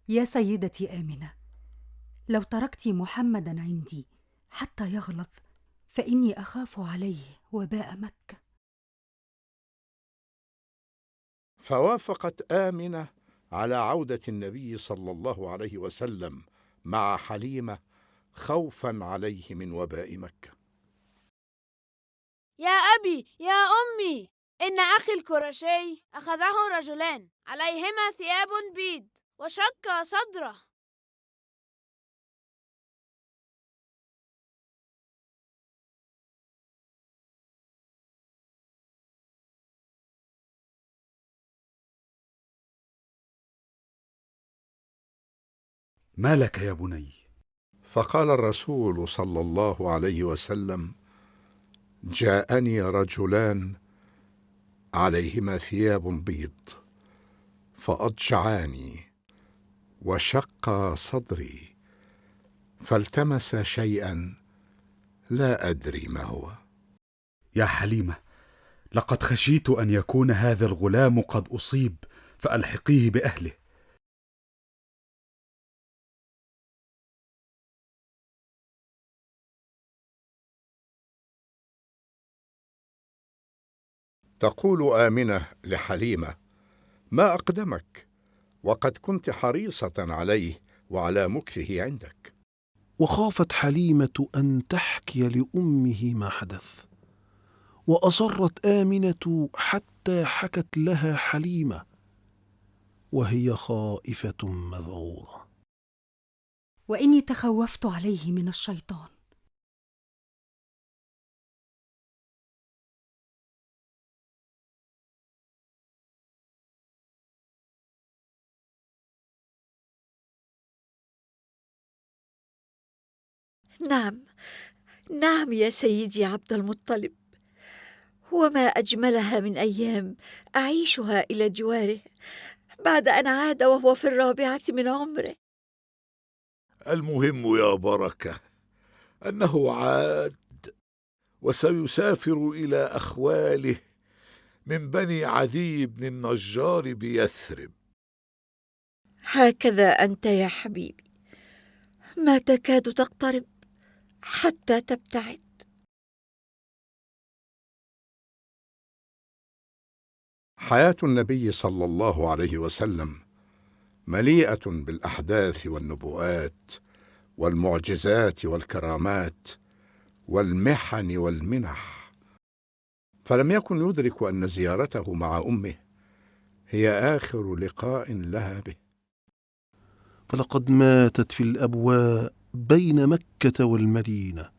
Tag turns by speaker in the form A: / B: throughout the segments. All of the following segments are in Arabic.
A: يا سيدتي آمنة، لو تركت محمدا عندي حتى يغلظ فإني أخاف عليه وباء مكة.
B: فوافقت آمنة على عودة النبي صلى الله عليه وسلم مع حليمة خوفا عليه من وباء مكة.
C: يا أبي يا أمي، إن أخي القرشي أخذه رجلان عليهما ثياب بيض وشق صدره.
D: ما لك يا بني؟
B: فقال الرسول صلى الله عليه وسلم: جاءني رجلان عليهما ثياب بيض فأضجعاني وشق صدري، فالتمس شيئا لا أدري ما هو.
D: يا حليمة، لقد خشيت أن يكون هذا الغلام قد أصيب، فألحقيه بأهله.
B: تقول آمنة لحليمة: ما أقدمك وقد كنت حريصة عليه وعلى مكثه عندك.
E: وخافت حليمة أن تحكي لأمه ما حدث، وأصرت آمنة حتى حكت لها حليمة وهي خائفة مذعورة.
A: وإني تخوفت عليه من الشيطان.
F: نعم نعم يا سيدي عبد المطلب، وما أجملها من أيام أعيشها إلى جواره بعد أن عاد وهو في الرابعة من عمره.
B: المهم يا بركة أنه عاد وسيسافر إلى أخواله من بني عدي بن النجار بيثرب.
F: هكذا أنت يا حبيبي، ما تكاد تقترب حتى تبتعد.
B: حياة النبي صلى الله عليه وسلم مليئة بالأحداث والنبوءات والمعجزات والكرامات والمحن والمنح، فلم يكن يدرك أن زيارته مع أمه هي آخر لقاء لها به.
E: فلقد ماتت في الأبواء بين مكة والمدينة،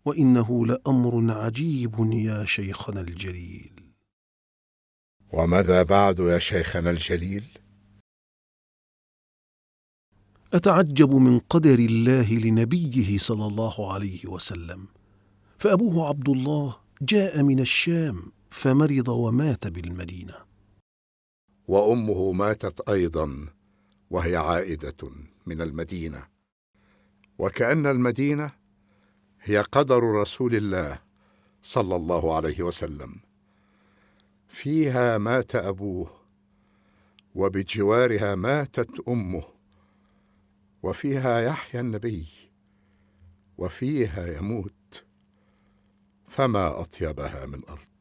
E: وإنه لأمر عجيب يا شيخنا الجليل.
B: وماذا بعد يا شيخنا الجليل؟
E: أتعجب من قدر الله لنبيه صلى الله عليه وسلم، فأبوه عبد الله جاء من الشام فمرض ومات بالمدينة،
B: وأمه ماتت أيضا وهي عائدة من المدينة، وكأن المدينة هي قدر رسول الله صلى الله عليه وسلم. فيها مات أبوه، وبجوارها ماتت أمه، وفيها يحيا النبي، وفيها يموت، فما أطيبها من أرض.